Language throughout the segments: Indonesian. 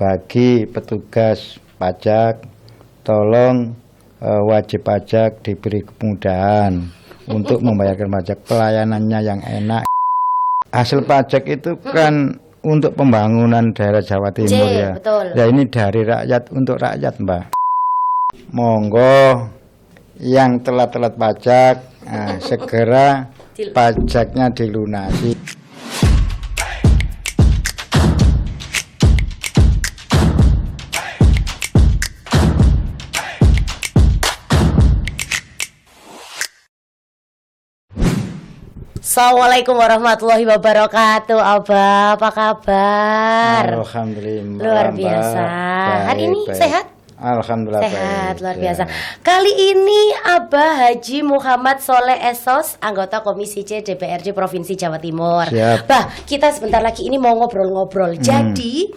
bagi petugas pajak, tolong wajib pajak diberi kemudahan untuk membayarkan pajak, pelayanannya yang enak. Hasil pajak itu kan untuk pembangunan daerah Jawa Timur ya. Betul. Ya ini dari rakyat untuk rakyat, Mbak. Monggo yang telat-telat pajak segera pajaknya dilunasi. Assalamualaikum warahmatullahi wabarakatuh. Abah, apa kabar? Alhamdulillah. Luar biasa. Hari ini sehat? Alhamdulillah sehat, baik. luar biasa. Kali ini Abah Haji Muhammad Soleh Esos, anggota Komisi C DPRD Provinsi Jawa Timur. Siap. Bah, kita sebentar lagi ini mau ngobrol-ngobrol. Jadi,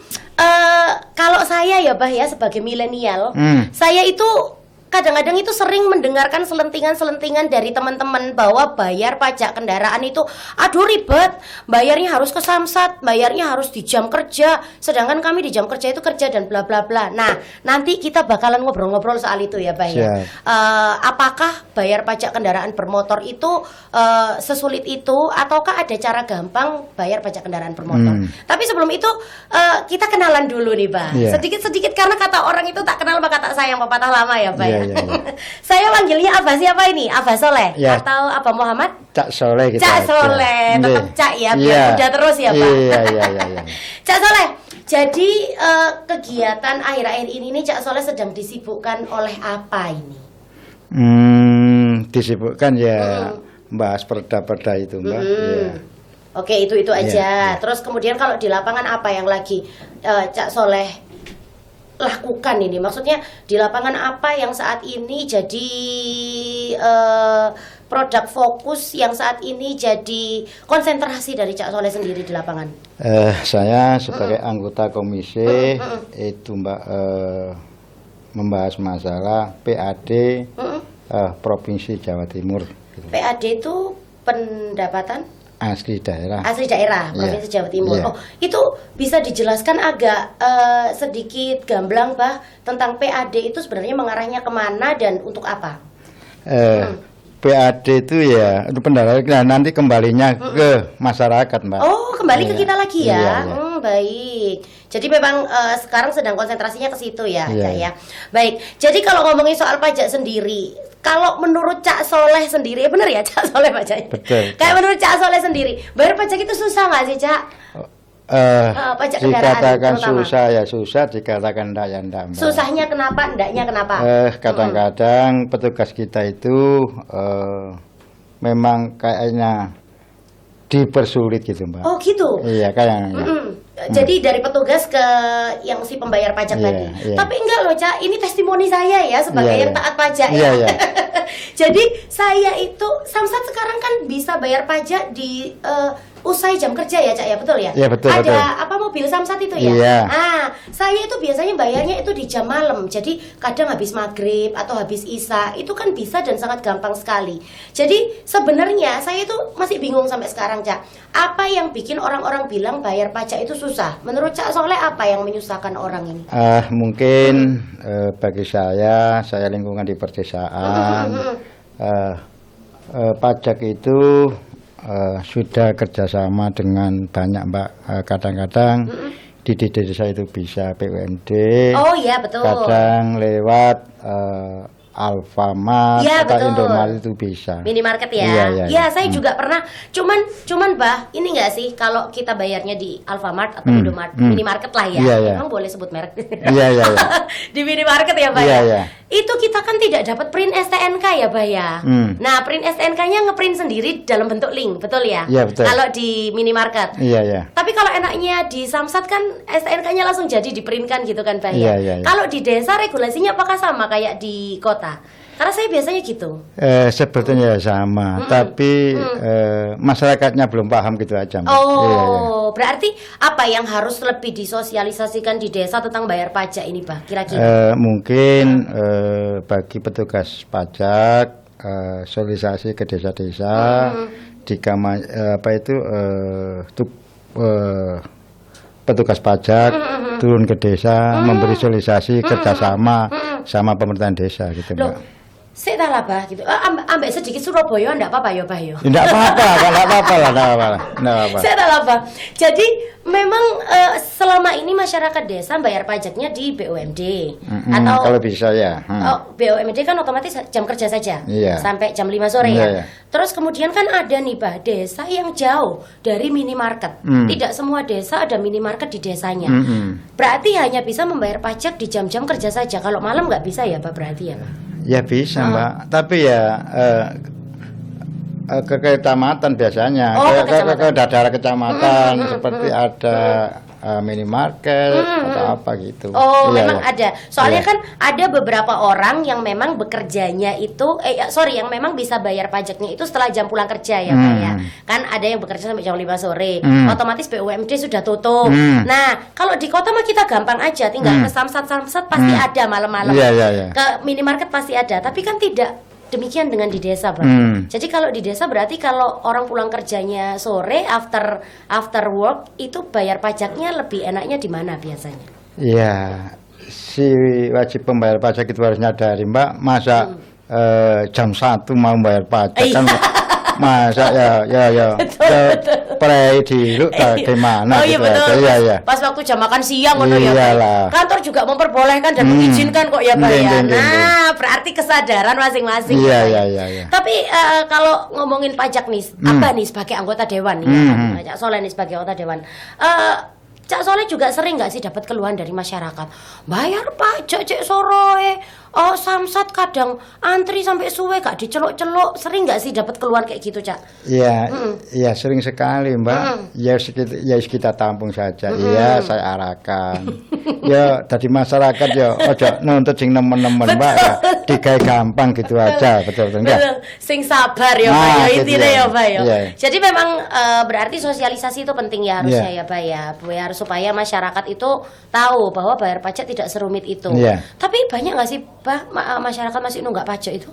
kalau saya ya Bah ya sebagai milenial, saya itu kadang-kadang itu sering mendengarkan selentingan-selentingan dari teman-teman bahwa bayar pajak kendaraan itu aduh ribet, bayarnya harus ke Samsat, bayarnya harus di jam kerja, sedangkan kami di jam kerja itu kerja dan bla bla bla. Nah, nanti kita bakalan ngobrol-ngobrol soal itu ya, Bah ya. Apakah bayar pajak kendaraan bermotor itu sesulit itu ataukah ada cara gampang bayar pajak kendaraan bermotor? Tapi sebelum itu kita kenalan dulu nih, Bah. Sedikit-sedikit karena kata orang itu tak kenal maka tak sayang, pepatah lama ya, Bah. Ya. Saya panggilnya Abah siapa ini? Abah Soleh atau Abah Muhammad? Cak Soleh gitu. Cak Soleh, tetap Cak ya, biar udah terus ya Pak. Iya. Cak Soleh, jadi kegiatan akhir-akhir ini nih Cak Soleh sedang disibukkan oleh apa ini? Disibukkan ya bahas perda-perda itu Mbak. Oke, itu aja. Terus kemudian kalau di lapangan apa yang lagi Cak Soleh lakukan ini? Maksudnya di lapangan apa yang saat ini jadi produk fokus yang saat ini jadi konsentrasi dari Cak Soleh sendiri di lapangan? Saya sebagai anggota komisi itu Mbak membahas masalah PAD Provinsi Jawa Timur. PAD itu pendapatan asli daerah Provinsi Jawa Timur. Oh, itu bisa dijelaskan agak sedikit gamblang Bah tentang PAD itu sebenarnya mengarahnya kemana dan untuk apa? PAD itu ya itu pendapatan nanti kembalinya ke masyarakat Mbak. Oh, kembali ke kita lagi ya. Baik. Jadi memang sekarang sedang konsentrasinya ke situ ya, Cak ya. Baik. Jadi kalau ngomongin soal pajak sendiri, kalau menurut Cak Soleh sendiri, benar ya Cak Soleh Pajak? Betul. Kayak menurut Cak Soleh sendiri, bayar pajak itu susah nggak sih Cak? Pajak dikatakan susah ya susah, dikatakan enggak ya enggak Mbak. Susahnya kenapa, enggaknya kenapa? Kadang-kadang petugas kita itu memang kayaknya dipersulit gitu Mbak. Oh gitu? Iya kayaknya. Jadi dari petugas ke yang si pembayar pajak tadi. Tapi enggak loh Cak, ini testimoni saya ya sebagai yang taat pajak ya. Jadi saya itu Samsat sekarang kan bisa bayar pajak di usai jam kerja ya Cak ya, betul ya? Iya betul. Ada apa mobil Samsat itu ya? Iya. Saya itu biasanya bayarnya itu di jam malam. Jadi kadang habis maghrib atau habis isya itu kan bisa dan sangat gampang sekali. Jadi sebenarnya saya itu masih bingung sampai sekarang Cak. Apa yang bikin orang-orang bilang bayar pajak itu susah? Menurut Cak Soleh apa yang menyusahkan orang ini? Mungkin bagi saya lingkungan di perdesaan, pajak itu sudah kerjasama dengan banyak Mbak. Kadang-kadang di desa itu bisa PUMD. Oh iya betul. Kadang lewat Alfamart atau Indomaret itu bisa. Minimarket ya. Iya, saya juga pernah. Cuman Bah, ini enggak sih kalau kita bayarnya di Alfamart atau Indomaret, minimarket lah ya. Memang boleh sebut merek. Iya. Di minimarket ya, Bah ya. Itu kita kan tidak dapat print STNK ya, Bah ya. Nah, print STNK-nya ngeprint sendiri dalam bentuk link, betul ya? Iya, betul. Kalau di minimarket. Iya. Tapi kalau enaknya di Samsat kan STNK-nya langsung jadi diprintkan gitu kan, Bah ya. Iya. Kalau di desa regulasinya apakah sama kayak di kota? Karena saya biasanya gitu. Sebetulnya sama, tapi masyarakatnya belum paham gitu aja. Berarti apa yang harus lebih disosialisasikan di desa tentang bayar pajak ini, Pak? Kira-kira? Mungkin bagi petugas pajak, sosialisasi ke desa-desa, petugas pajak turun ke desa memberi sosialisasi kerjasama sama pemerintahan desa gitu Loh, Mbak. sik ta lah bah gitu. Ambek sedikit Surabaya ndak apa-apa ya bah yo. Tidak apa-apa, enggak apa-apa lah, enggak apa-apa. Sik ta lah bah. Jadi memang selama ini masyarakat desa bayar pajaknya di BUMD atau kalau bisa ya. Oh, BUMD kan otomatis jam kerja saja Iya. sampai jam 5 sore Iya, ya. iya. Terus kemudian kan ada nih bah desa yang jauh dari minimarket. Tidak semua desa ada minimarket di desanya. Berarti hanya bisa membayar pajak di jam-jam kerja saja. Kalau malam nggak bisa ya Pak berarti ya Pak? Ya bisa Mbak, tapi ya ke kecamatan biasanya, ke daerah kecamatan seperti ada minimarket atau apa gitu. Oh, Iya, memang ya. ada. Soalnya Iya. kan ada beberapa orang yang memang bekerjanya itu yang memang bisa bayar pajaknya itu setelah jam pulang kerja ya, Pak ya. Kan ada yang bekerja sampai jam 5 sore. Otomatis BUMD sudah tutup. Nah, kalau di kota mah kita gampang aja, tinggal ke Samsat pasti ada malam-malam. Iya, iya, iya. Ke minimarket pasti ada, tapi kan tidak demikian dengan di desa, Pak. Jadi kalau di desa berarti kalau orang pulang kerjanya sore after work itu bayar pajaknya lebih enaknya di mana biasanya? Iya, si wajib pembayar pajak itu harus nyadari Mbak, masa jam 1 mau bayar pajak kan masa ya prei di lu gimana Oh iya gitu betul. aja. Iya. Pas waktu jam makan siang ngono ya, Iyalah. Pak. Kantor juga memperbolehkan dan mengizinkan kok ya, Pak ya. Iya. Nah, berarti kesadaran masing-masing. Iya, Pak, ya. iya. Tapi kalau ngomongin pajak nih, apa nih sebagai anggota dewan nih, ya, Cak Soleh nih sebagai anggota dewan. Cak Soleh juga sering nggak sih dapat keluhan dari masyarakat? Bayar pajak Cek Soroe, Samsat kadang antri sampai suwe gak diceluk-celuk. Sering nggak sih dapat keluhan kayak gitu, Cak? Iya, iya sering sekali Mbak. Ya kita tampung saja. Iya, saya arahkan. Ya tadi masyarakat ya ojo nuntut sing nemen-nemen Mbak. Ya, digawe gampang gitu aja, betul enggak? Betul. Sing sabar ya, Pak. Nah, Ya gitu intinya ya. ya, Pak ya. Iya. Jadi memang berarti sosialisasi itu penting ya harusnya Iya. ya, Pak ya. Biar supaya masyarakat itu tahu bahwa bayar pajak tidak serumit itu. Iya. Tapi banyak nggak sih, Pak, masyarakat masih nunggak pajak itu?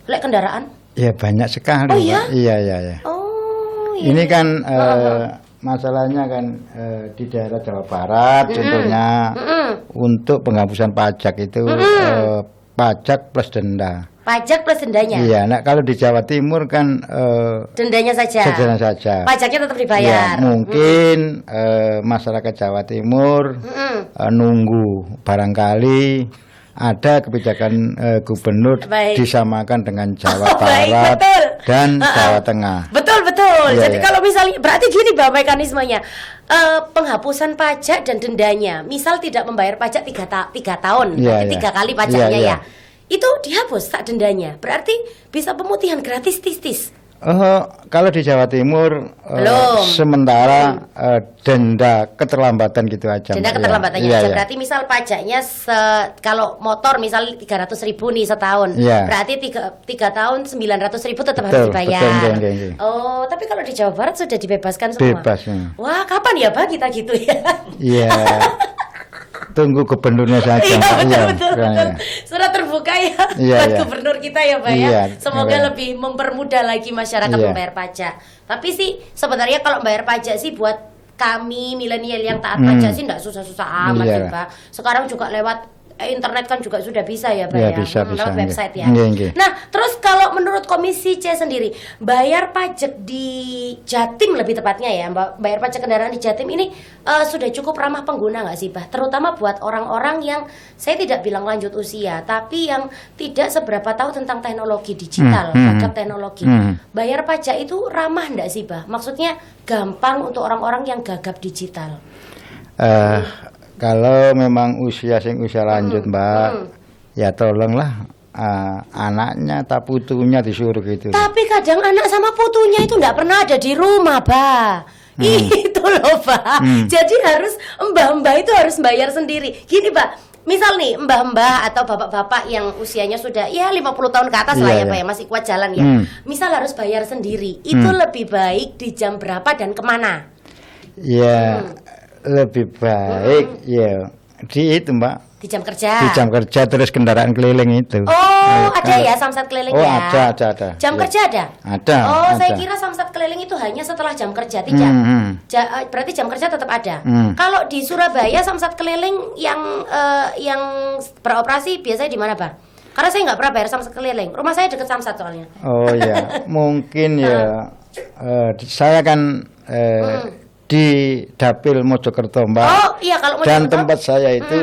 Lek kendaraan? Ya banyak sekali Oh, Mbak. iya? Iya. Oh, iya. Ini kan masalahnya kan di daerah Jawa Barat contohnya untuk penghapusan pajak itu pajak plus denda. Pajak plus dendanya. Iya, nah kalau di Jawa Timur kan Dendanya saja. sederhana saja. Pajaknya tetap Ya, dibayar. mungkin masyarakat Jawa Timur nunggu barangkali ada kebijakan gubernur Baik. disamakan dengan Jawa Baik, Barat betul. dan Jawa Tengah. Betul. Iya, Jadi iya. kalau misalnya berarti gini Mbak mekanismenya. Penghapusan pajak dan dendanya. Misal tidak membayar pajak 3 tahun, Iya, berarti iya. 3 kali pajaknya Iya, iya. ya. Itu dihapus tak dendanya. Berarti bisa pemutihan gratis tis. Kalau di Jawa Timur Belum. sementara denda keterlambatan gitu aja. Denda Mbak. keterlambatannya Iya, aja. iya. Berarti misal pajaknya kalau motor misal 300.000 nih setahun. Iya. Berarti 3 tahun 900.000 tetap Betul, harus dibayar. betul. Oh, tapi kalau di Jawa Barat sudah dibebaskan semua. Bebas. Ya. Wah, kapan ya Pak kita gitu ya? Iya. Tunggu gubernurnya saja. Iya Mbak. betul. Iya. Surat terbuka ya Iya, buat iya. gubernur kita ya Pak ya. Iya, Semoga iya. lebih mempermudah lagi masyarakat Iya. membayar pajak. Tapi sih sebenarnya kalau bayar pajak sih buat kami milenial yang taat pajak sih enggak susah-susah amat Iya. sih Pak. Sekarang juga lewat internet kan juga sudah bisa ya Pak Iya, ya. bisa, Lewat iya. website ya. Iya, iya. Nah, terus kalau menurut Komisi C sendiri, bayar pajak di Jatim lebih tepatnya ya, Mbak, bayar pajak kendaraan di Jatim ini sudah cukup ramah pengguna nggak sih, Pak? Terutama buat orang-orang yang saya tidak bilang lanjut usia, tapi yang tidak seberapa tahu tentang teknologi digital, gagap teknologi. Bayar pajak itu ramah nggak sih, Pak? Maksudnya gampang untuk orang-orang yang gagap digital. Kalau memang usia lanjut Mbak, ya tolonglah anaknya atau putunya disuruh gitu. Tapi kadang anak sama putunya itu nggak pernah ada di rumah, Pak. Itu loh, Pak. Jadi harus mbah-mbah itu harus bayar sendiri. Gini, Pak. Misal nih mbah-mbah atau bapak-bapak yang usianya sudah ya 50 tahun ke atas lah ya Iya, Pak iya. ya, masih kuat jalan ya. Misal harus bayar sendiri. Itu lebih baik di jam berapa dan kemana? Ya lebih baik ya di itu Mbak, Di jam kerja. di jam kerja terus kendaraan keliling itu. Oh, ada ya samsat keliling Oh, ya? ada. Jam Ya. kerja ada? Ada. Oh, ada. saya kira samsat keliling itu hanya setelah jam kerja, tidak? Berarti jam kerja tetap ada. Kalau di Surabaya samsat keliling yang beroperasi biasanya di mana, Pak? Karena saya nggak pernah bayar samsat keliling. Rumah saya dekat samsat soalnya. Oh ya, mungkin ya. Saya kan di Dapil Mojokerto Mbak. Oh iya, kalau mau Dan tempat saya itu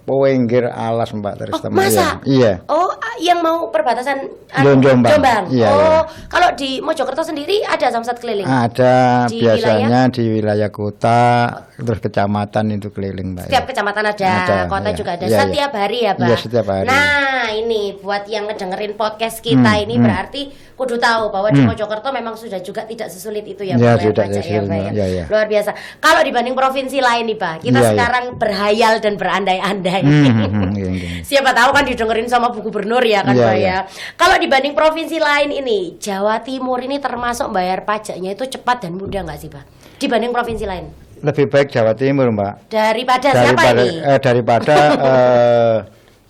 Pewinggir Alas Mbak terus Oh, masa? Iya. Oh, yang mau perbatasan Jombang. Iya, oh, iya. kalau di Mojokerto sendiri ada samsat keliling? Ada Di biasanya di wilayah kota, terus kecamatan itu keliling Mbak. Setiap kecamatan ada, kota iya. juga ada. Iya, Setiap hari ya, Pak? Iya, setiap hari. Nah, ini buat yang ngedengerin podcast kita ini berarti kudu tahu bahwa di Mojokerto memang sudah juga tidak sesulit itu ya, Iya, Pak, sudah Pak, ya, Pak, ya. iya. Luar biasa. Kalau dibanding provinsi lain nih, Pak, kita Iya, iya. sekarang berhayal dan berandai-andai. Iya. Siapa tahu kan didengerin sama Bu Gubernur ya kan, Iya, Pak iya. ya. Kalau dibanding provinsi lain ini, Jawa Timur ini termasuk bayar pajaknya itu cepat dan mudah nggak sih, Pak? Dibanding provinsi lain? Lebih baik Jawa Timur Mbak. Daripada siapa ini? Daripada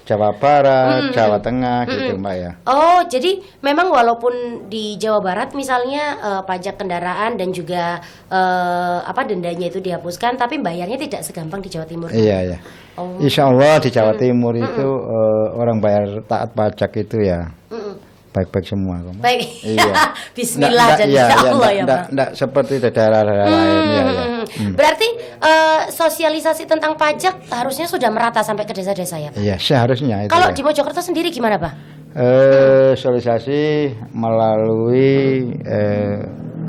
Jawa Barat, Jawa Tengah gitu Mbak ya. Oh, jadi memang walaupun di Jawa Barat misalnya pajak kendaraan dan juga dendanya itu dihapuskan, tapi bayarnya tidak segampang di Jawa Timur. Iya. Oh. Insya Allah di Jawa Timur itu orang bayar taat pajak itu ya baik-baik semua kok, Mbak. Baik. Iya. Bismillah dan insya Allah ya, Pak. Nggak seperti daerah-daerah lain ya. Berarti sosialisasi tentang pajak harusnya sudah merata sampai ke desa-desa ya, Pak? Iya, seharusnya itu. Kalau ya. di Mojokerto sendiri gimana, Pak? Sosialisasi melalui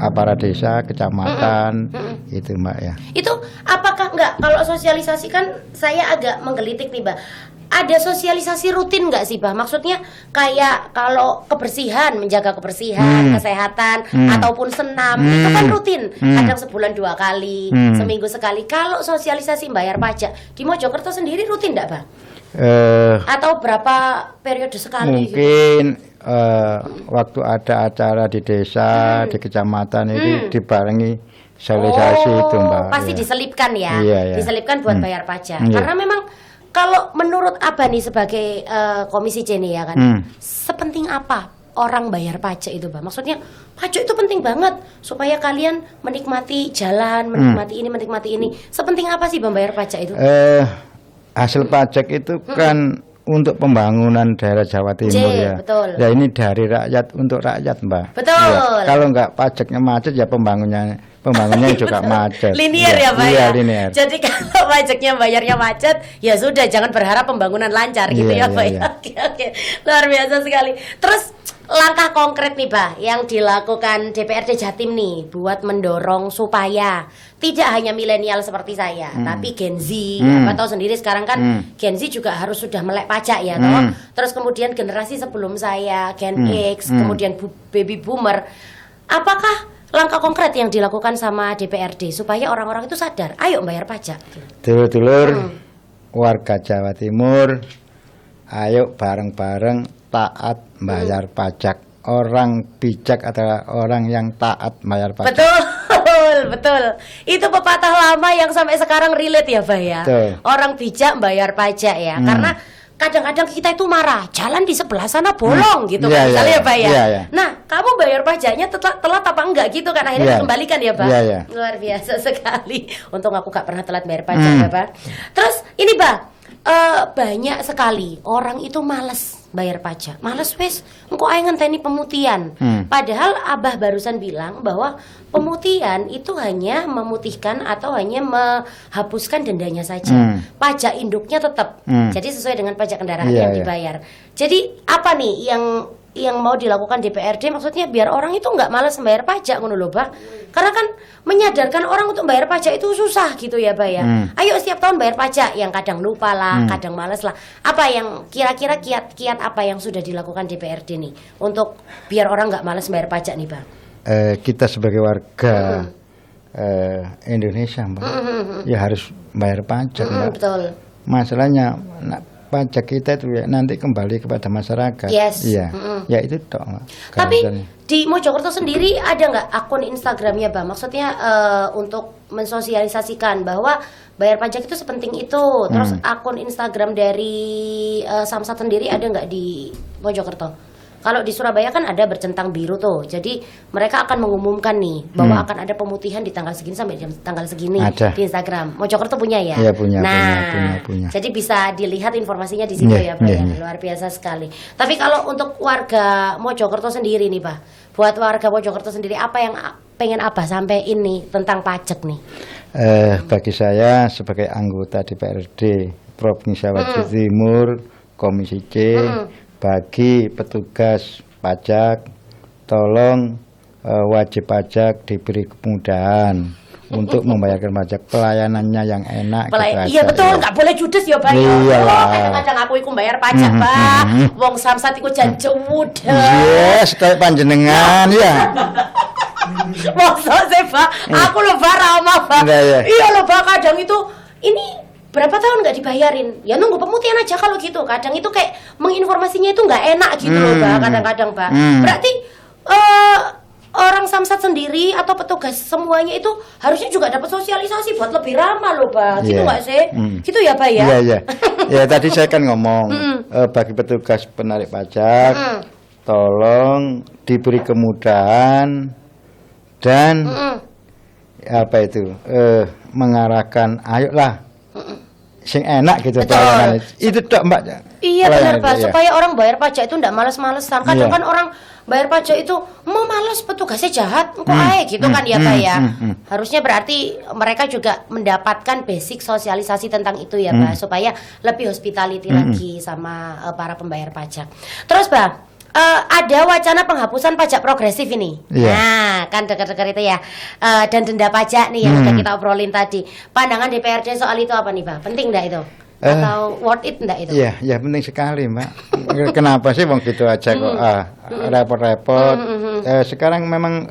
aparat desa, kecamatan, itu Mbak ya. Itu apakah enggak, kalau sosialisasi kan saya agak menggelitik nih, Mbak. Ada sosialisasi rutin nggak sih, Bah? Maksudnya kayak kalau kebersihan, menjaga kebersihan, kesehatan, ataupun senam, itu kan rutin. Kadang sebulan 2 kali, seminggu sekali. Kalau sosialisasi bayar pajak, di Mojokerto sendiri rutin nggak, Bah? Atau berapa periode sekali? Mungkin waktu ada acara di desa, di kecamatan itu dibarengi sosialisasi itu Mbak. Pasti ya. diselipkan ya, Iya. diselipkan buat bayar pajak. Iya. Karena memang kalau menurut Abah nih sebagai Komisi C nih ya kan, sepenting apa orang bayar pajak itu, Bang? Maksudnya pajak itu penting banget supaya kalian menikmati jalan, menikmati ini, menikmati ini. Sepenting apa sih Bang bayar pajak itu? Hasil pajak itu kan untuk pembangunan daerah Jawa Timur ya. Betul. Ya ini dari rakyat untuk rakyat, Mbak. Betul. Ya, kalau nggak pajaknya macet ya pembangunnya juga macet. Linear ya, Pak? Iya, Ya? linear. Jadi kalau pajaknya bayarnya macet, ya sudah, jangan berharap pembangunan lancar gitu ya, Iya, Pak. iya. Oke. Luar biasa sekali. Terus langkah konkret nih, Pak, yang dilakukan DPRD Jatim nih buat mendorong supaya tidak hanya milenial seperti saya, tapi Gen Z, apa tahu sendiri sekarang kan Gen Z juga harus sudah melek pajak ya, toh. Terus kemudian generasi sebelum saya, Gen X, kemudian baby boomer. Apakah langkah konkret yang dilakukan sama DPRD supaya orang-orang itu sadar, ayo bayar pajak? Dulur-dulur warga Jawa Timur, ayo bareng-bareng taat bayar pajak. Orang bijak adalah orang yang taat bayar pajak. Betul. Itu pepatah lama yang sampai sekarang relate ya, Bah ya. Betul. Orang bijak bayar pajak ya. Karena kadang-kadang kita itu marah, jalan di sebelah sana bolong gitu kan, Iya, misalnya iya, ya, Pak ya. iya, iya. Nah, kamu bayar pajaknya telat apa enggak gitu kan, akhirnya Iya. dikembalikan ya, Pak. Iya, iya. Luar biasa sekali. Untung aku gak pernah telat bayar pajak ya, Pak. Terus ini, Pak, banyak sekali orang itu males bayar pajak, males wes, engkau ayo ngenteni pemutihan. Padahal Abah barusan bilang bahwa pemutihan itu hanya memutihkan atau hanya menghapuskan dendanya saja. Pajak induknya tetap. Jadi sesuai dengan pajak kendaraan Iya, yang iya. dibayar. Jadi apa nih yang mau dilakukan DPRD, maksudnya biar orang itu nggak malas membayar pajak ngono lho, Bah. Karena kan menyadarkan orang untuk bayar pajak itu susah gitu ya, Bah ya. Ayo setiap tahun bayar pajak, yang kadang lupa lah, kadang malas lah. Apa yang kira-kira kiat-kiat apa yang sudah dilakukan DPRD nih untuk biar orang nggak malas bayar pajak nih, Bang? Kita sebagai warga Indonesia, Mbak, ya harus bayar pajak, Mbak. Betul. Masalahnya pajak kita itu ya nanti kembali kepada masyarakat. Yes. Iya. Ya itu toh. Tapi di Mojokerto sendiri ada nggak akun Instagramnya, Bang? Maksudnya untuk mensosialisasikan bahwa bayar pajak itu sepenting itu. Terus akun Instagram dari Samsat sendiri ada nggak di Mojokerto? Kalau di Surabaya kan ada bercentang biru tuh. Jadi mereka akan mengumumkan nih bahwa akan ada pemutihan di tanggal segini sampai tanggal segini ada di Instagram. Mojokerto punya ya? Iya punya, nah, punya. Jadi bisa dilihat informasinya di situ ya, Pak. Luar biasa sekali. Tapi kalau untuk warga Mojokerto sendiri nih, Pak, buat warga Mojokerto sendiri apa yang pengen Abah sampai ini tentang pajak nih? Bagi saya sebagai anggota DPRD Provinsi Jawa Timur Komisi C, bagi petugas pajak tolong wajib pajak diberi kemudahan untuk membayarkan pajak, pelayanannya yang enak. Iya betul, nggak boleh judes ya, Pak. Kadang-kadang aku ikut bayar pajak, Pak. Wong Samsat iku jan muda. Yes, kayak panjenengan ya. Masa sih, Pak? Aku lho, Pak, ramah, Pak. Iya lho, Pak, kadang itu ini berapa tahun nggak dibayarin? Ya nunggu pemutihan aja kalau gitu. Kadang itu kayak menginformasinya itu nggak enak gitu loh, Pak. Kadang-kadang, Pak. Berarti orang Samsat sendiri atau petugas semuanya itu harusnya juga dapat sosialisasi buat lebih ramah loh, Pak. Gitu nggak sih? Gitu ya, Pak ya? Iya. Ya tadi saya kan ngomong bagi petugas penarik pajak tolong diberi kemudahan dan apa itu mengarahkan ayolah sing enak gitu pelayanan itu tok, Mbak. Iya benar, Pak, supaya orang bayar pajak itu ndak males-malesan. Kadang kan orang bayar pajak itu mau males, petugasnya jahat engko ae gitu kan ya, Pak ya. Harusnya berarti mereka juga mendapatkan basic sosialisasi tentang itu ya, Pak, supaya lebih hospitality lagi sama para pembayar pajak. Terus, Pak, ada wacana penghapusan pajak progresif ini. Nah, kan dekat-dekat itu ya. Dan denda pajak nih yang udah kita obrolin tadi. Pandangan DPRD soal itu apa nih, Pak? Penting enggak itu? Atau worth it enggak itu? Iya, penting sekali, Mbak. Kenapa sih wong gitu aja kok repot-repot. Sekarang memang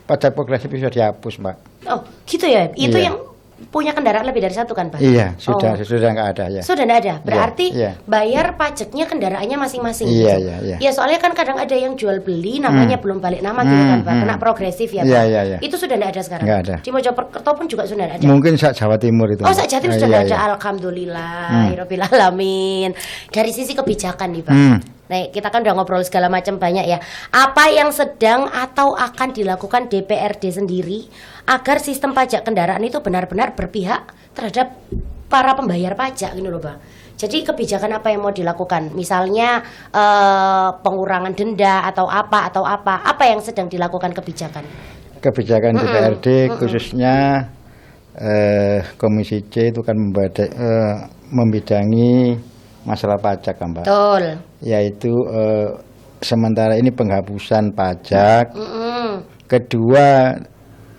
pajak progresif bisa dihapus, Mbak. Oh, gitu ya. Itu yang punya kendaraan lebih dari satu kan, Pak? Iya, sudah nggak ada ya. Sudah nggak ada. Berarti bayar pajaknya kendaraannya masing-masing. Iya. Ya soalnya kan kadang ada yang jual beli namanya belum balik nama gitu kan, Pak. Kena progresif ya, Pak. Iya. Itu sudah nggak ada sekarang. Nggak ada. Di Mojokerto pun juga sudah nggak ada. Mungkin Jawa Timur itu. Oh, Jawa Timur sudah nggak ada. Alhamdulillah, Rabbil alamin. Dari sisi kebijakan nih, Pak. Nah, kita kan udah ngobrol segala macam banyak ya. Apa yang sedang atau akan dilakukan DPRD sendiri agar sistem pajak kendaraan itu benar-benar berpihak terhadap para pembayar pajak gitu loh, Pak. Jadi kebijakan apa yang mau dilakukan? Misalnya pengurangan denda atau apa yang sedang dilakukan kebijakan? Kebijakan DPRD khususnya Komisi C itu kan membidangi masalah pajak kan, Mbak. Betul. Yaitu sementara ini penghapusan pajak. Kedua,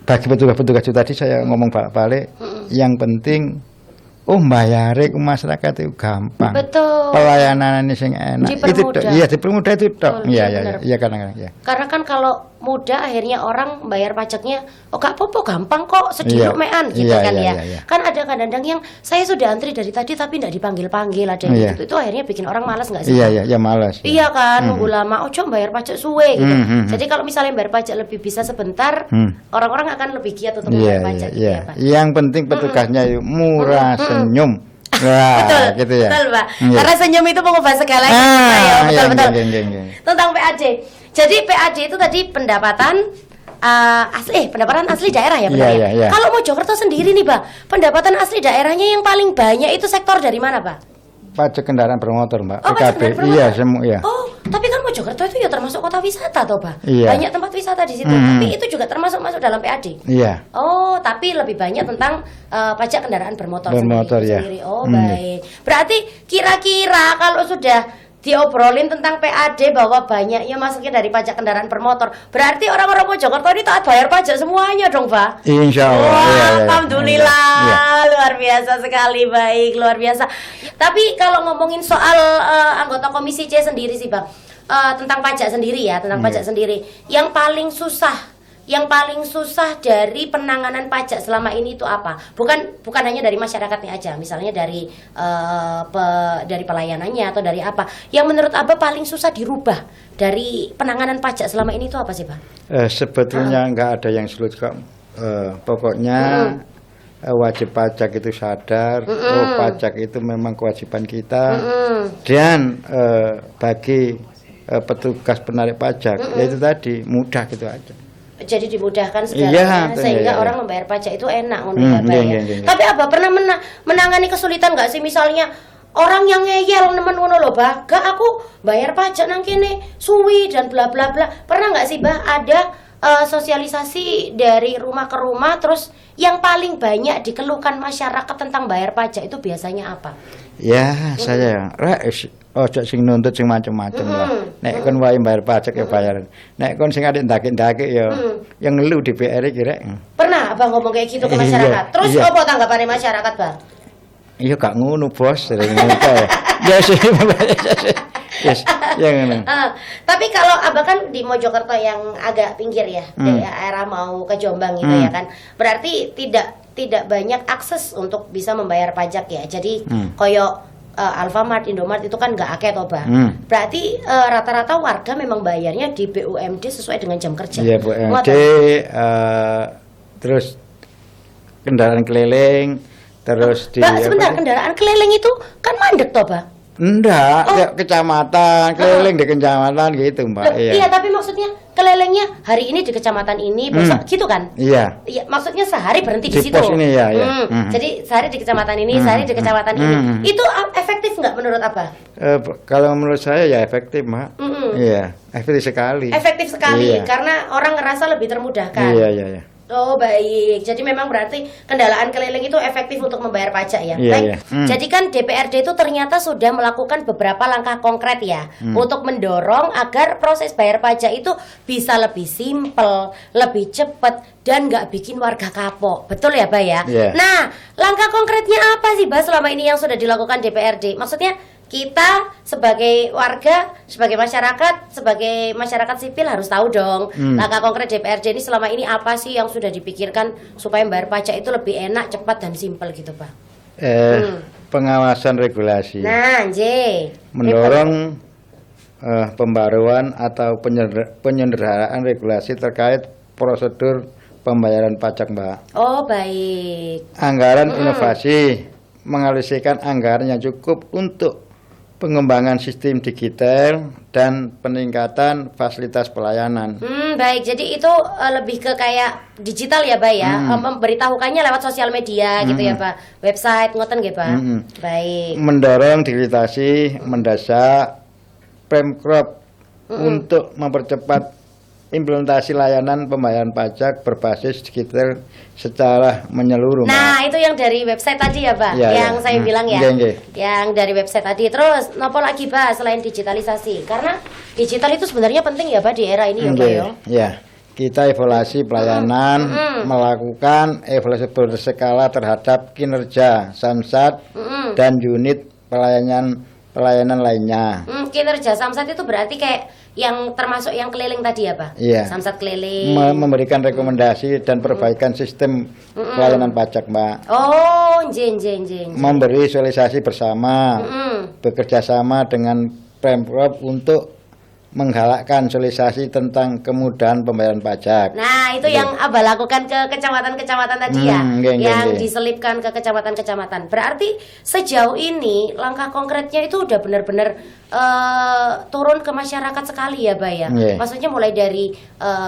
bagi petugas-petugas itu tadi saya ngomong balik, yang penting bayare ke masyarakat itu gampang. Betul. Pelayanannya sing enak. Dipermudah. Itu dipermudah itu tok. Iya kadang-kadang ya. Karena kan kalau mudah akhirnya orang bayar pajaknya gak apa-apa, gampang kok, sedikit mean gitu kan ya. Kan ada kadang-kadang yang saya sudah antri dari tadi tapi tidak dipanggil-panggil, ada yang gitu. Itu akhirnya bikin orang malas nggak sih? Iya malas. Iya kan, nunggu lama, bayar pajak suwe gitu. Jadi kalau misalnya bayar pajak lebih bisa sebentar, orang-orang akan lebih giat untuk membayar pajak gitu ya, Pak. Yang penting petugasnya murah, senyum. Wah, betul, gitu ya. Betul, Pak. Karena senyum itu mengubah segalanya. Betul. Tentang PAD. Jadi PAD itu tadi pendapatan asli daerah ya, benar ya. Kalau Mojokerto sendiri nih, Pak, pendapatan asli daerahnya yang paling banyak itu sektor dari mana, Pak? Pajak kendaraan bermotor, Mbak. PKB. Iya, semua ya. Oh, tapi kan Mojokerto itu ya termasuk kota wisata toh, Pak? Iya. Banyak tempat wisata di situ. Tapi itu juga termasuk dalam PAD. Iya. Oh, tapi lebih banyak tentang pajak kendaraan bermotor sendiri. Oh, baik. Berarti kira-kira kalau sudah diobrolin tentang PAD bahwa banyaknya masuknya dari pajak kendaraan bermotor, berarti orang-orang Mojokerto ini taat bayar pajak semuanya dong, Pak? Insya Allah. Wah, alhamdulillah, luar biasa sekali, baik, luar biasa. Tapi kalau ngomongin soal anggota Komisi C sendiri sih, Bang, tentang pajak sendiri ya, pajak sendiri, yang paling susah yang paling susah dari penanganan pajak selama ini itu apa? Bukan hanya dari masyarakatnya aja, misalnya dari dari pelayanannya atau dari apa. Yang menurut Abah paling susah dirubah dari penanganan pajak selama ini itu apa sih, Pak? Sebetulnya nggak ada yang sulit kok. Pokoknya wajib pajak itu sadar, pajak itu memang kewajiban kita, dan bagi petugas penarik pajak, yaitu tadi mudah gitu aja. Jadi dimudahkan segalanya, sehingga orang membayar pajak itu enak, Tapi Abah pernah menangani kesulitan nggak sih, misalnya orang yang ngeyel nemen ngono lho, Bah, gak aku bayar pajak nang kene suwi dan bla bla bla. Pernah nggak sih, Bah, ada sosialisasi dari rumah ke rumah, terus yang paling banyak dikeluhkan masyarakat tentang bayar pajak itu biasanya apa? Ya, saya ojo sing nuntut sing macam-macam lah. Nek kon wae bayar pajak ya bayar. Nek kon sing adik ndake-ndake ya yang ngeluh DPR iki rek. Pernah Abang ngomong kayak gitu ke masyarakat? Terus apa tanggapannya masyarakat, Bang? Iya gak ngono, Bos. Sering ngono. Ya sih. Yes, ya ngono. Tapi kalau Abang kan di Mojokerto yang agak pinggir ya, daerah mau ke Jombang gitu ya kan. Berarti tidak banyak akses untuk bisa membayar pajak ya. Jadi koyo Alfamart, Indomart itu kan nggak akeh toh, Bang. Berarti rata-rata warga memang bayarnya di BUMD sesuai dengan jam kerja. Iya, BUMD, terus kendaraan keliling, terus di sebentar, kendaraan keliling itu kan mandek toh, Bang? Enggak, kecamatan, keliling di kecamatan gitu, Mbak. Iya, tapi maksudnya kelilingnya hari ini di kecamatan ini, besok gitu kan? Iya. Iya, maksudnya sehari berhenti di situ. Pos ini ya. Jadi sehari di kecamatan ini, sehari di kecamatan ini. Itu efektif nggak menurut Abah? Kalau menurut saya ya efektif, Mak. Iya, efektif sekali. Efektif sekali, karena orang ngerasa lebih termudahkan. Iya. Oh baik, jadi memang berarti kendaraan keliling itu efektif untuk membayar pajak ya. Baik, jadi kan DPRD itu ternyata sudah melakukan beberapa langkah konkret ya untuk mendorong agar proses bayar pajak itu bisa lebih simpel, lebih cepat dan nggak bikin warga kapok. Betul ya, Mbak ya? Nah, langkah konkretnya apa sih, Mbak, selama ini yang sudah dilakukan DPRD? Maksudnya kita sebagai warga, sebagai masyarakat sipil harus tahu dong langkah konkret DPRD ini selama ini apa sih yang sudah dipikirkan supaya membayar pajak itu lebih enak, cepat dan simpel gitu, Pak. Pengawasan regulasi. Nah, mendorong pembaruan atau penyederhanaan regulasi terkait prosedur pembayaran pajak, Mbak. Oh, baik. Anggaran inovasi, mengalokasikan anggaran yang cukup untuk pengembangan sistem digital dan peningkatan fasilitas pelayanan. Baik, jadi itu lebih ke kayak digital ya, Pak ya. Memberitahukannya lewat sosial media gitu ya, Pak. Website ngoten nggih, Pak. Baik. Mendorong digitalisasi, mendesak Pemprov untuk mempercepat implementasi layanan pembayaran pajak berbasis digital secara menyeluruh. Nah, itu yang dari website tadi ya, Pak, yang saya bilang ya. Yang dari website tadi. Terus, nopo lagi, Pak, selain digitalisasi? Karena digital itu sebenarnya penting ya, Pak, di era ini ya, Pak ya. Ya, kita evaluasi pelayanan, melakukan evaluasi berskala terhadap kinerja Samsat dan unit pelayanan lainnya. Kinerja Samsat itu berarti kayak yang termasuk yang keliling tadi ya, Pak? Iya. Samsat keliling. Memberikan rekomendasi dan perbaikan sistem pelayanan pajak, Mbak. Oh, njen. Memberi sosialisasi bersama, bekerja sama dengan Pemprov untuk menggalakkan sosialisasi tentang kemudahan pembayaran pajak. Nah, itu yang Abah lakukan ke kecamatan-kecamatan tadi ya, yang diselipkan ke kecamatan-kecamatan. Berarti sejauh ini langkah konkretnya itu udah benar-benar turun ke masyarakat sekali ya, Mbak ya. Maksudnya mulai dari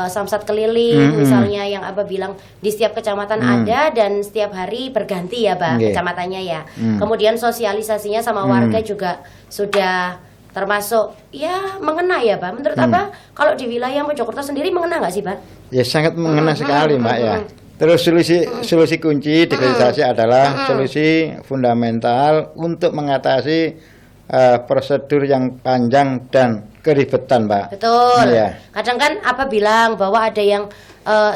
samsat keliling, misalnya yang Abah bilang di setiap kecamatan ada dan setiap hari berganti ya, Mbak, kecamatannya ya. Kemudian sosialisasinya sama warga juga sudah termasuk ya mengena ya, Pak. Menurut Abah kalau di wilayah Mojokerto sendiri mengena nggak sih, Pak? Ya sangat mengena sekali, Mbak ya. Terus solusi kunci digitalisasi adalah solusi fundamental untuk mengatasi prosedur yang panjang dan keribetan, Mbak. Betul. Kadang kan Abah bilang bahwa ada yang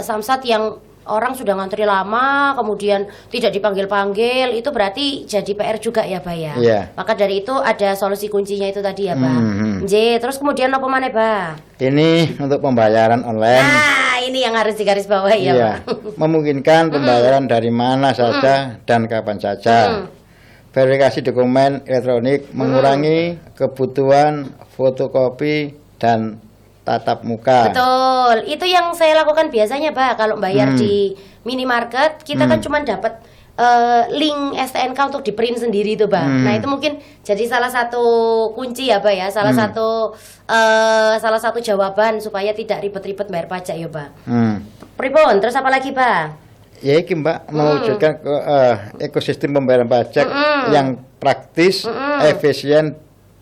samsat yang orang sudah ngantri lama, kemudian tidak dipanggil-panggil, itu berarti jadi PR juga ya, Pak ya. Maka dari itu ada solusi kuncinya itu tadi ya, Pak. Terus kemudian apa mana, Pak? Ini untuk pembayaran online. Nah, ini ini yang harus digarisbawahi ya, Iya, Pak. memungkinkan pembayaran dari mana saja dan kapan saja. Verifikasi dokumen elektronik mengurangi kebutuhan fotokopi dan tatap muka. Betul, itu yang saya lakukan biasanya, Pak. Kalau bayar di minimarket, kita kan cuma dapat link STNK untuk di print sendiri tuh, Pak. Nah, itu mungkin jadi salah satu kunci ya, Pak ya. Salah satu jawaban supaya tidak ribet-ribet bayar pajak ya, Pak. Pripun, terus apa lagi, Pak? Ya iki Mbak, mewujudkan ekosistem pembayaran pajak yang praktis, efisien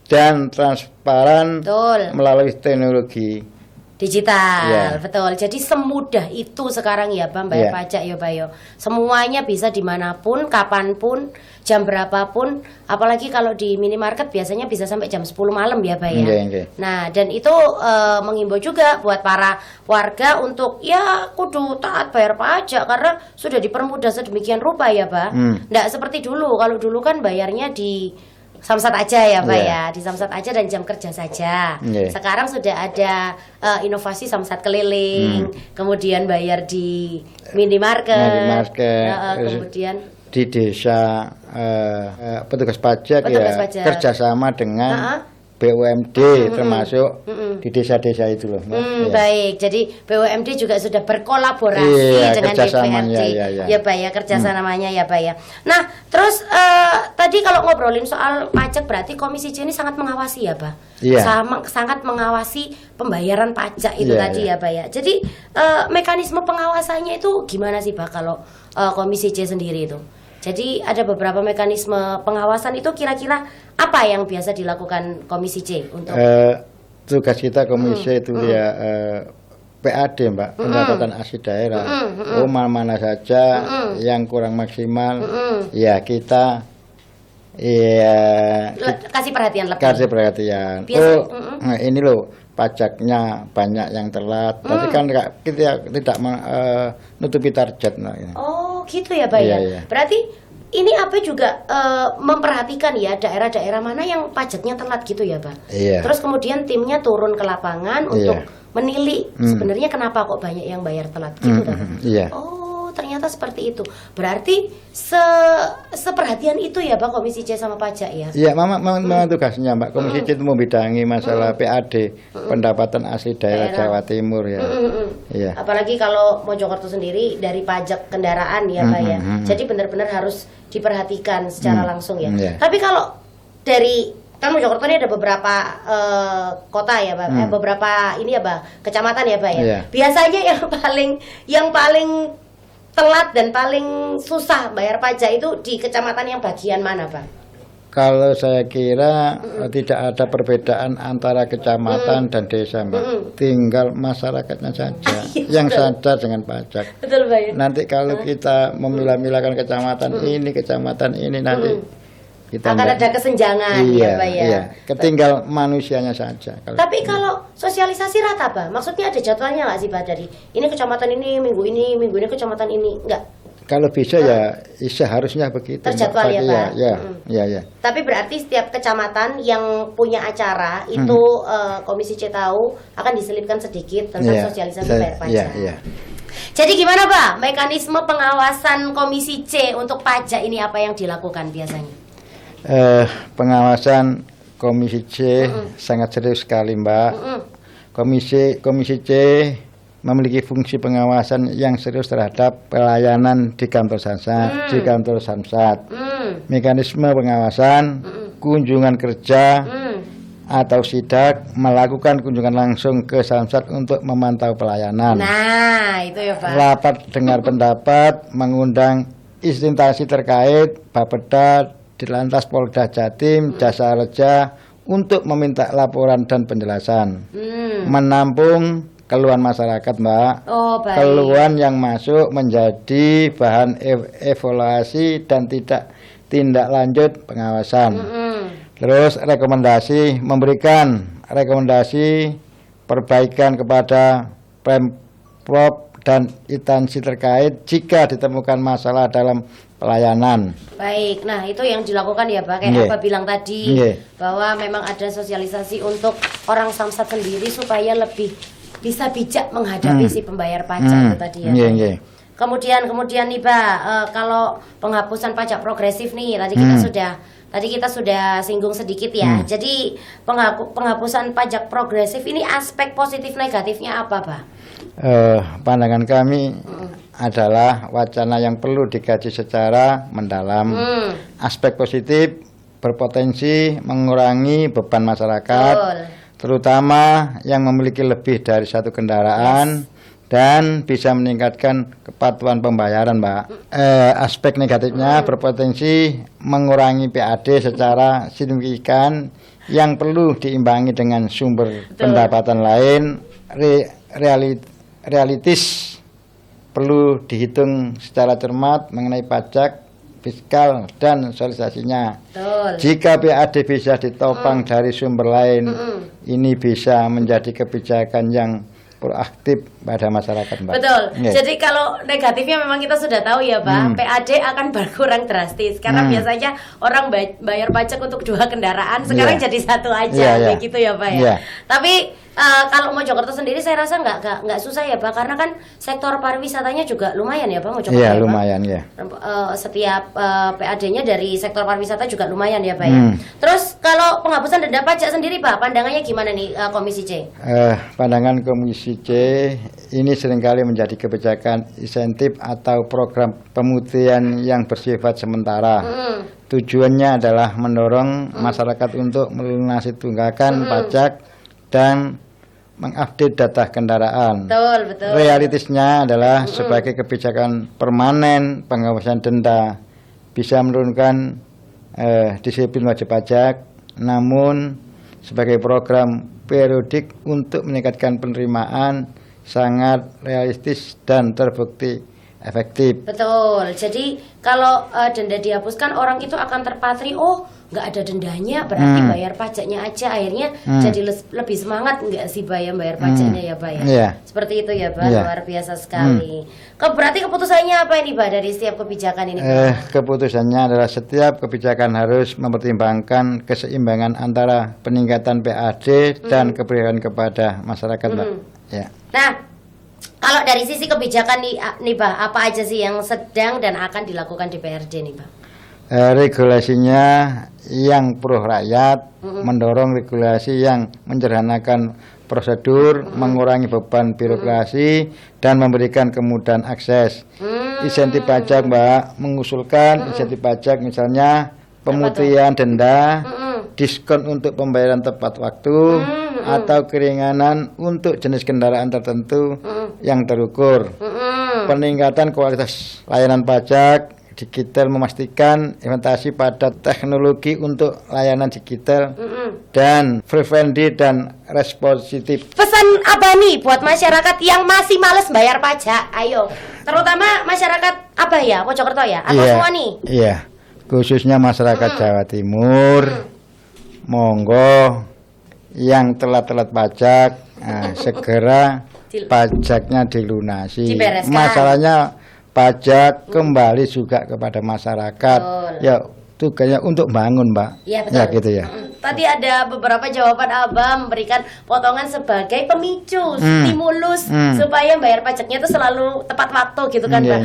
dan transparan Betul. melalui teknologi Digital, Iya. betul. Jadi semudah itu sekarang ya, Bang, bayar Iya. pajak ya, Pak yo. Semuanya bisa dimanapun, kapanpun, jam berapapun. Apalagi kalau di minimarket biasanya bisa sampai jam 10 malam ya, Pak ya. Nggih, nggih. Nah, dan itu menghimbau juga buat para warga untuk ya kudu taat bayar pajak karena sudah dipermudah sedemikian rupa ya, Pak. Nggak seperti dulu. Kalau dulu kan bayarnya di Samsat aja ya, Pak Iya. ya, di Samsat aja dan jam kerja saja. Iya. Sekarang sudah ada inovasi Samsat keliling, kemudian bayar di minimarket, kemudian di desa petugas pajak Petugas ya pajak. kerjasama dengan BUMD termasuk di desa-desa itu loh. Mbak. Ya. baik. Jadi BUMD juga sudah berkolaborasi Iya, dengan kerjasamanya, DPRD, ya. ya Pak ya, kerjasamanya ya Pak ya. Nah, terus tadi kalau ngobrolin soal pajak berarti Komisi C ini sangat mengawasi ya Pak? Iya. Sangat mengawasi pembayaran pajak itu Iya, tadi iya. ya Pak ya. Jadi mekanisme pengawasannya itu gimana sih Pak kalau Komisi C sendiri itu? Jadi ada beberapa mekanisme pengawasan itu kira-kira apa yang biasa dilakukan Komisi C untuk Tugas kita komisi itu ya PAD Mbak, pendapatan asli daerah. Mana saja yang kurang maksimal ya kita kasih perhatian lebih. kasih perhatian. Biasa- Nah, ini loh pajaknya banyak yang telat. Tapi kan kita tidak menutupi target. Nah, ini. Oh, gitu ya, Pak Iya, ya. iya. Berarti ini apa juga memperhatikan ya daerah-daerah mana yang pajaknya telat gitu ya, Pak. Iya. Terus kemudian timnya turun ke lapangan untuk Iya. menilik sebenarnya kenapa kok banyak yang bayar telat gitu kan. Iya. Oh, ternyata seperti itu. Berarti seperhatian itu ya, Pak, Komisi C sama pajak ya. Iya, memang tugasnya Mbak. Komisi C itu membidangi masalah PAD, pendapatan asli daerah Jawa Timur ya. Iya. Apalagi kalau Mojokerto sendiri dari pajak kendaraan ya Pak ya. Jadi benar-benar harus diperhatikan secara langsung ya. Iya. Tapi kalau dari kan Mojokerto ini ada beberapa kota ya Pak, beberapa ini ya Pak, kecamatan ya Pak ya. Iya. Biasanya yang paling telat dan paling susah bayar pajak itu di kecamatan yang bagian mana Pak? Kalau saya kira tidak ada perbedaan antara kecamatan dan desa, Mbak. Tinggal masyarakatnya saja yang sadar dengan pajak. Betul Pak ya. Nanti kalau kita memilah-milahkan kecamatan ini nanti kita Akan nggak- ada kesenjangan iya, ya Pak ya. Iya, ketinggal manusianya saja. Tapi kalau sosialisasi rata Pak, maksudnya ada jadwalnya nggak sih Pak dari ini kecamatan ini minggu ini kecamatan ini nggak? Kalau bisa ya seharusnya begitu. Mbak. Terjadwal ya, Pak? Ya. Tapi berarti setiap kecamatan yang punya acara itu Komisi C tahu akan diselipkan sedikit tentang Iya, sosialisasi bayar pajak. Iya. Jadi gimana Pak mekanisme pengawasan Komisi C untuk pajak ini apa yang dilakukan biasanya? Pengawasan Komisi C sangat serius sekali, Mbak. Komisi C memiliki fungsi pengawasan yang serius terhadap pelayanan di kantor Samsat. Mekanisme pengawasan, kunjungan kerja atau sidak, melakukan kunjungan langsung ke Samsat untuk memantau pelayanan. Nah, itu ya Pak. Rapat dengar pendapat, mengundang instansi terkait, Bapeda, Dirlantas Polda Jatim, Jasa Raja untuk meminta laporan dan penjelasan. Menampung keluhan masyarakat, Mbak. Oh, baik. Keluhan yang masuk menjadi bahan evaluasi dan tindak lanjut pengawasan. Terus memberikan rekomendasi perbaikan kepada Pemprov dan instansi terkait jika ditemukan masalah dalam pelayanan. Baik, nah itu yang dilakukan ya Pak, kayak Nggih. apa bilang tadi Nggih. bahwa memang ada sosialisasi untuk orang Samsat sendiri supaya lebih bisa bijak menghadapi si pembayar pajak itu tadi ya. Nggih, nggih. Kemudian nih Pak, kalau penghapusan pajak progresif nih tadi kita sudah singgung sedikit ya. Jadi penghapusan pajak progresif ini aspek positif negatifnya apa Pak? Pandangan kami adalah wacana yang perlu dikaji secara mendalam. Aspek positif berpotensi mengurangi beban masyarakat, terutama yang memiliki lebih dari satu kendaraan. Dan bisa meningkatkan kepatuhan pembayaran, Mbak. Aspek negatifnya berpotensi mengurangi PAD secara signifikan yang perlu diimbangi dengan sumber pendapatan lain. Realistis perlu dihitung secara cermat mengenai pajak, fiskal, dan sosialisasinya. Jika PAD bisa ditopang dari sumber lain, ini bisa menjadi kebijakan yang proaktif pada masyarakat, Mbak. Betul. Yeah. Jadi kalau negatifnya memang kita sudah tahu ya, Pak, PAD akan berkurang drastis karena biasanya orang bayar pajak untuk 2 kendaraan, sekarang jadi 1 aja, begitu ya, Pak ya. Tapi kalau Mojokerto sendiri saya rasa nggak susah ya, Pak, karena kan sektor pariwisatanya juga lumayan ya, Pak, Mojokerto. Iya, ya, lumayan Pak? ya. Setiap PAD-nya dari sektor pariwisata juga lumayan ya, Pak ya. Terus kalau penghapusan denda pajak sendiri, Pak, pandangannya gimana nih Komisi C? Pandangan Komisi C ini seringkali menjadi kebijakan insentif atau program pemutihan yang bersifat sementara. Tujuannya adalah mendorong masyarakat untuk melunasi tunggakan pajak dan mengupdate data kendaraan. Betul. Realitasnya adalah sebagai kebijakan permanen penghapusan denda bisa menurunkan disiplin wajib pajak, namun sebagai program periodik untuk meningkatkan penerimaan sangat realistis dan terbukti efektif. Betul. Jadi kalau denda dihapuskan, orang itu akan terpatri, oh nggak ada dendanya, berarti bayar pajaknya aja. Akhirnya jadi lebih semangat nggak sih bayar pajaknya ya, Pak ya? Yeah. Seperti itu ya, Pak. Luar biasa sekali. Berarti keputusannya apa ini, Pak, dari setiap kebijakan ini, Pak? Keputusannya adalah setiap kebijakan harus mempertimbangkan keseimbangan antara peningkatan PAD dan keberpihakan kepada masyarakat, Mbak. Ya. Nah, kalau dari sisi kebijakan nih Pak, apa aja sih yang sedang dan akan dilakukan DPRD nih, Pak? Regulasinya yang pro rakyat, mendorong regulasi yang menyederhanakan prosedur, mengurangi beban birokrasi, dan memberikan kemudahan akses. Insentif pajak, Mbak, mengusulkan insentif pajak misalnya pemutihan denda, diskon untuk pembayaran tepat waktu, atau keringanan untuk jenis kendaraan tertentu yang terukur. Peningkatan kualitas layanan pajak digital, memastikan investasi pada teknologi untuk layanan digital dan free-friendly dan responsif. Pesan apa nih buat masyarakat yang masih males bayar pajak? Ayo, terutama masyarakat apa ya, Mojokerto ya, atau semua nih? Iya, khususnya masyarakat Jawa Timur. Monggo yang telat-telat pajak, segera pajaknya dilunasi. Dibereskan. Masalahnya pajak kembali juga kepada masyarakat. Ya, tugasnya untuk bangun, Mbak. Iya, betul. Ya gitu ya. Tadi ada beberapa jawaban Abah memberikan potongan sebagai pemicu, stimulus supaya bayar pajaknya itu selalu tepat waktu gitu kan, Pak.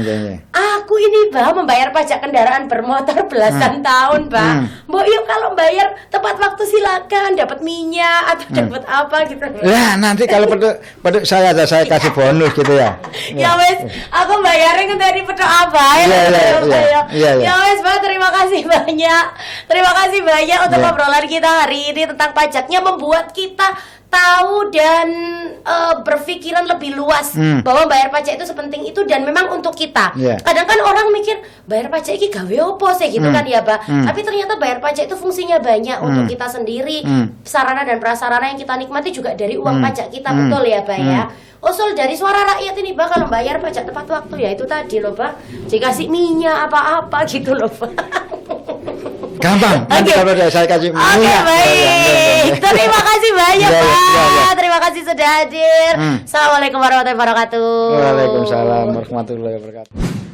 Aku ini, Pak, membayar pajak kendaraan bermotor belasan tahun, Pak. Mbok yuk kalau bayar tepat waktu silakan, dapat minyak atau dapat apa gitu. Ya, nanti kalau peduk saya kasih bonus gitu ya. Ya wes, aku bayarin dari peduk Abah ya. Ya wes, Pak, terima kasih banyak. Terima kasih banyak untuk obrolan kita hari ini tentang pajaknya, membuat kita tahu dan berpikiran lebih luas bahwa bayar pajak itu sepenting itu dan memang untuk kita. Kadang kan orang mikir bayar pajak ini gawe opo sih gitu kan ya, Pak. Tapi ternyata bayar pajak itu fungsinya banyak untuk kita sendiri. Sarana dan prasarana yang kita nikmati juga dari uang pajak kita, betul ya, Pak ya. Usul dari suara rakyat ini, Pak, kalau bayar pajak tepat waktu ya itu tadi loh, Pak. Dikasih minyak apa-apa gitu loh, Pak. Gampang. Nanti kalau saya kasih minyak. Baik. Terima kasih banyak, Pak. Terima kasih sudah hadir. Assalamualaikum warahmatullahi wabarakatuh. Waalaikumsalam warahmatullahi wabarakatuh.